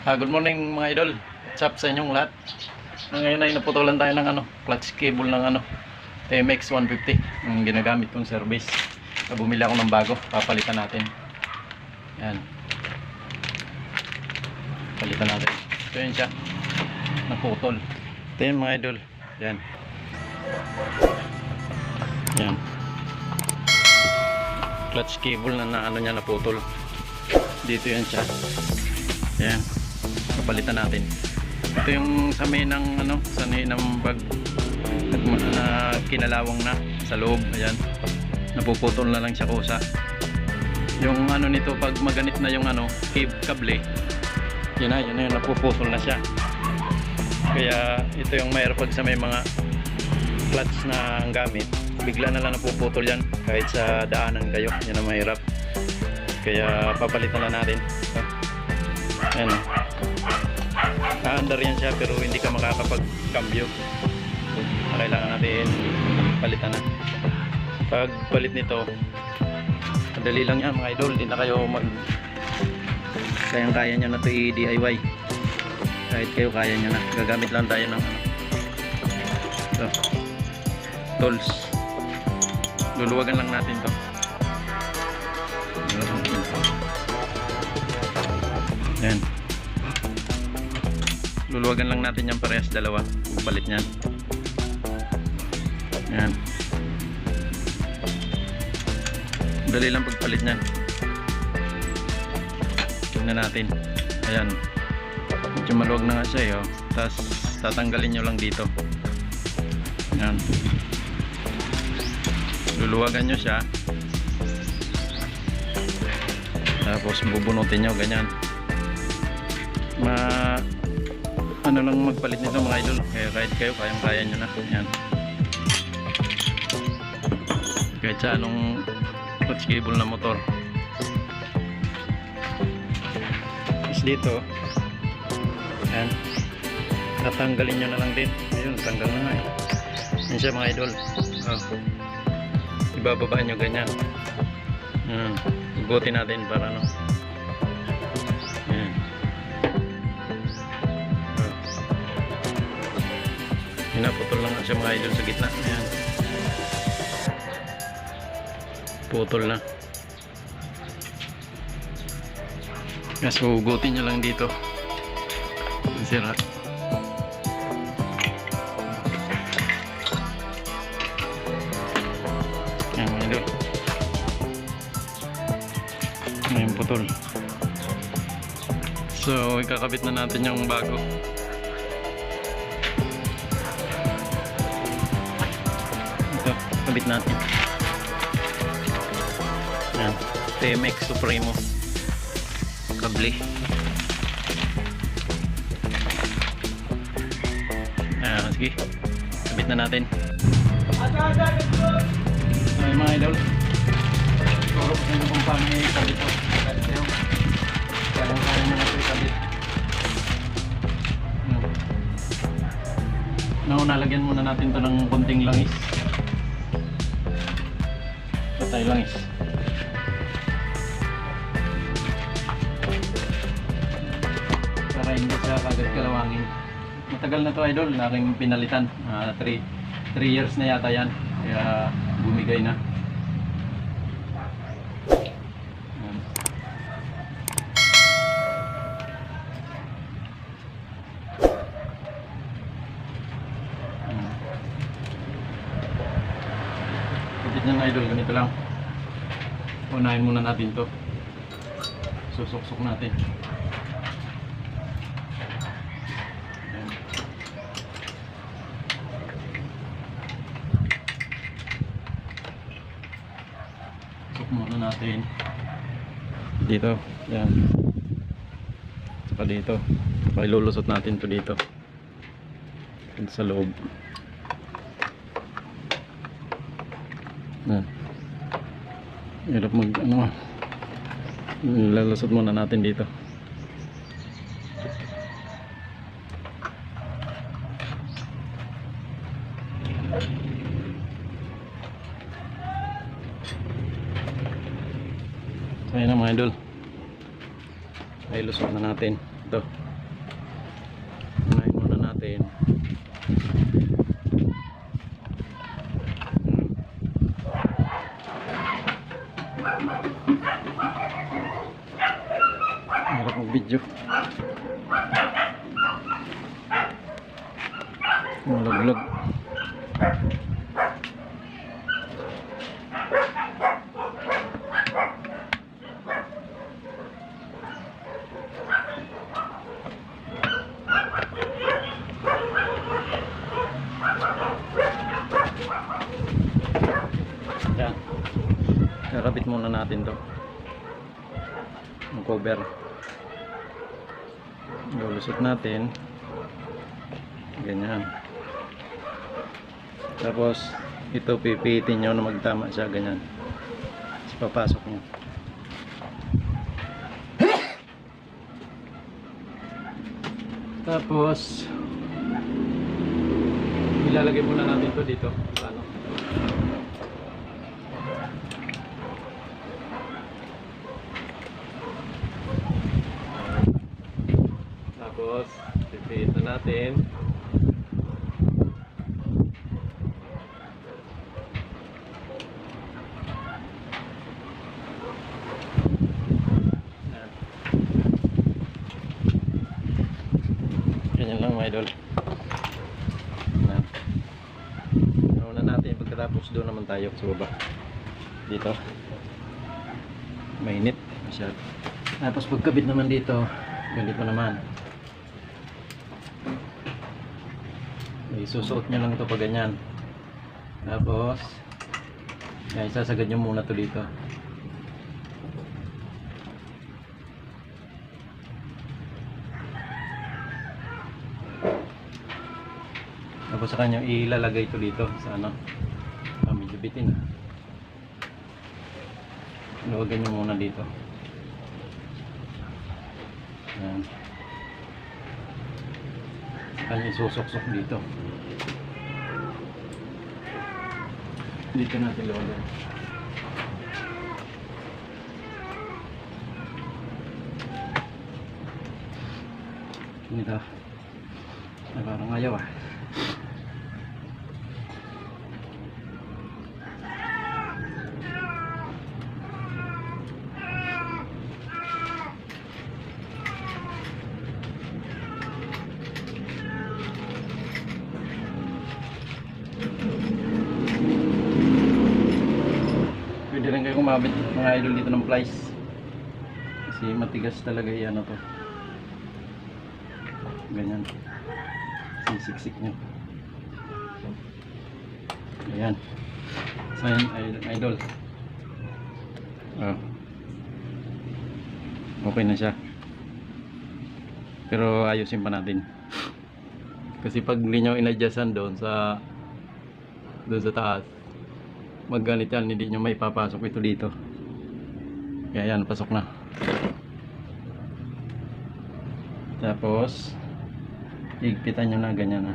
Good morning mga idol. What's up sa inyong lahat? Ngayon ay naputulan tayo ng clutch cable ng TMX 150. Ang ginagamit kong service. Bumili ako ng bago, papalitan natin. Yan. Palitan natin. So yun siya. Naputol. Ito yun mga idol. Yan. Yan. Clutch cable na ano niya naputol. Dito yan siya. Yan. Palitan natin. Ito yung sa may ng sa may ng bag na kinalawang na sa loob. Ayan. Napuputol na lang siya kusa. Yung nito pag maganit na yung kable. Yun na yung napuputol na siya. Kaya ito yung mayroon pag sa may mga clutch na ang gamit. Bigla na lang napuputol yan kahit sa daanan kayo. Yan ang mahirap. Kaya papalitan na natin. Ayan o. Under yan siya pero hindi ka makakapag-cambio. Kailangan natin palitan na. Pag palit nito, madali lang yan mga idol. Hindi na kayo kayang-kaya nyo na ito i-DIY. Kahit kayo kaya nyo na. Gagamit lang tayo ng ito, tools. Luluwagan lang natin to. Yan. Luluwagan lang natin yan parehas dalawa. Palit nyan. Yan. Dali lang pagpalit nyan. Tingnan natin. Ayan. Medyo maluwag na nga siya oh. Tapos tatanggalin nyo lang dito. Yan. Luluwagan nyo siya. Tapos bubunutin nyo ganyan. Lang magpalit nito mga idol. Kaya kahit kayo kayang-kaya nyo na. Yan. Kahit sa anong clutch cable na motor. Tapos dito yan. Tatanggalin nyo na lang din. Ayun, tanggal na nga eh. Yan siya mga idol. Ibababa nyo ganyan. Igutin natin para pinaputol lang siya mga idol sa gitna. Ayan. Putol na. Kasi hugutin nyo lang dito. Sira. Ayan mga idol. Ayan putol. So ikakabit na natin yung bago. Kabit natin. Yan. TMX Supremo kable. Ayan, sige. Kabit na natin. Ay mga idol. Turo ko nyo kung paano i-kabit ito. Kaya mo na ito i-kabit. Nalagyan muna natin ito ng konting langis. Patay langis. Para hindi siya kagad kalawangin. Matagal na to idol, na aking pinalitan. 3 years na yata yan. Kaya bumigay na. Kapit niyan idol, ganito lang. Unahin muna natin to. Susuksok natin. Ayan. Susuk muna natin. Dito. Yan. Saka dito. Saka ilulusot natin to dito. Dito sa loob. Yan. Hirap lalasot muna natin dito. So, ayan na mga idol. Ay lusot na natin ito. medyo malaglag. Yan, karabit muna natin to, ang cover. Lulusot natin ganyan, tapos ito pipitin nyo na magtama siya ganyan, tapos papasok nyo. Tapos ilalagay muna natin to dito sa ano. Tapos pipihit na natin. Ganyan lang mga idol. Una natin, pagkatapos doon naman tayo sa baba. Dito mainit masyado. Tapos pagkabit naman dito, ganito naman. Isusuot nyo lang ito pag ganyan. Tapos yan, isasagad nyo muna ito dito. Tapos sa kanya ilalagay ito dito sa ano, medyo bitin. Luwagan nyo muna dito. Yan. Sa kanya isusuksok dito. Dito natin luwagan. Ito. Parang ayaw ah. Pwede rin kayo kumabit mga idol dito ng plies, kasi matigas talaga yan to. Ganyan, sisiksik nyo. Ayan, so yan idol. Okay na siya, pero ayusin pa natin kasi pag hindi nyo inadjustan doon sa taas, magganit yan, hindi nyo may papasok ito dito. Kaya yan, pasok na. Tapos higpitan nyo na ganyan na.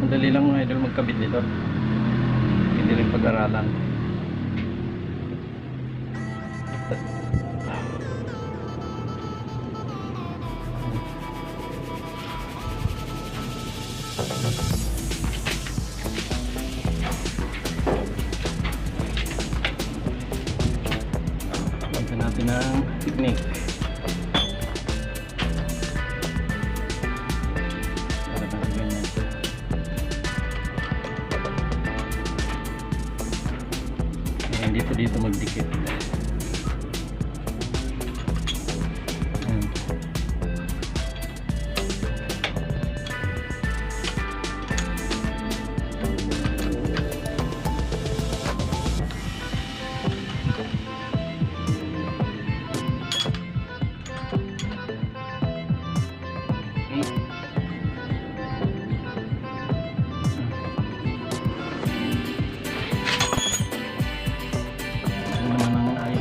Madali lang mga idol magkabit dito, hindi rin pag-aralan. Pagka natin ng technique para natin ganyan. Ayan, dito magdikit.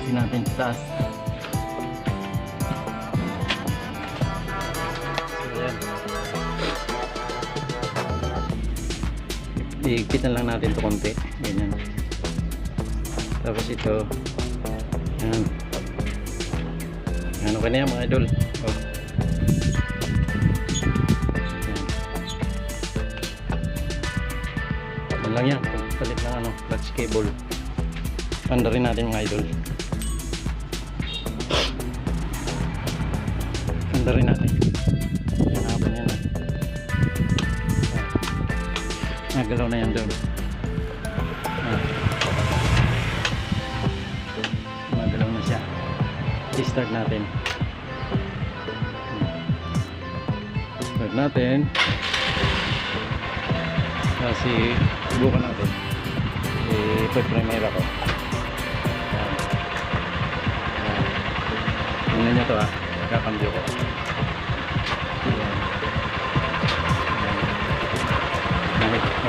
Natin sa taas. Ayan. Iigpitan lang natin ito konti. Ganyan. Tapos ito. Ayan. Ano ka na yan mga idol? Oh. Ayan lang yan. Palit lang clutch cable. Panda rin natin mga idol. Paandarin natin. Yan, hapon yan. Nagalaw na yan doon. Nagalaw na siya. I-start natin. Start natin. Kasi subukan natin. I-primer ako. Tingnan nyo to ha. Kakambyo ko.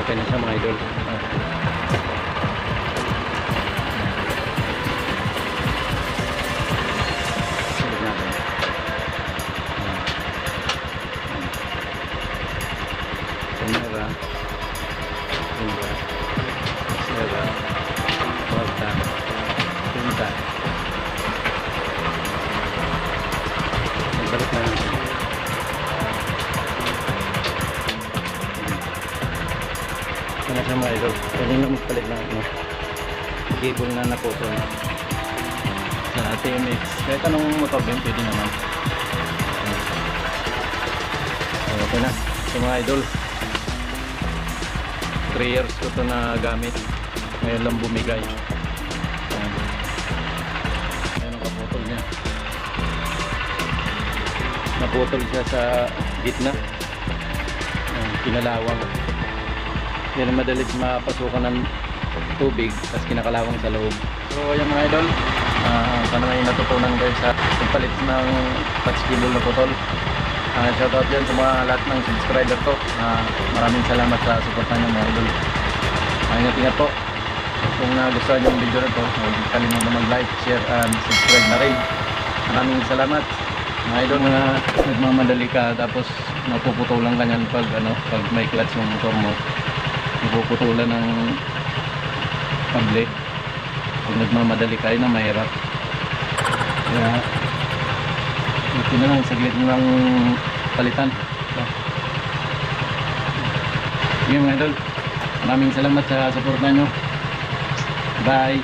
Okay na siya mga idol. Sulit natin. Camera. Tinta. Sera. Volta. Tinta. Balik na natin. Ito na siya mga idol. Pwede na magpalit ng cable na naputol sa TMX. Kahit anong motor din pwede naman. Ito na. Ito mga idol. 3 years ko ito na gamit. Ngayon lang bumigay. Ayan ang kaputol niya. Naputol siya sa gitna. Kinalawang. Hindi na madalit mapasukan ng tubig tapos kinakalawang sa loob. So ayan mga idol, sana may natutunan kayo sa pagpalit ng patch cable na putol. Shoutout dyan sa mga lahat ng subscriber ko. Maraming salamat sa suporta nyo mga idol. Ingat-ingat po. Kung nagustuhan yung video na to, huwag kalimutan mag-like, share, and subscribe na rin. Maraming salamat mga idol. Na nagmamadali ka tapos napuputulan ka nyan pag may clutch yung motor mo, napuputulan ng kable. Kung nagmamadali kayo na mahirap, kaya ito na lang, saglit na lang palitan. Sige mga idol, maraming salamat sa suporta nyo. Bye.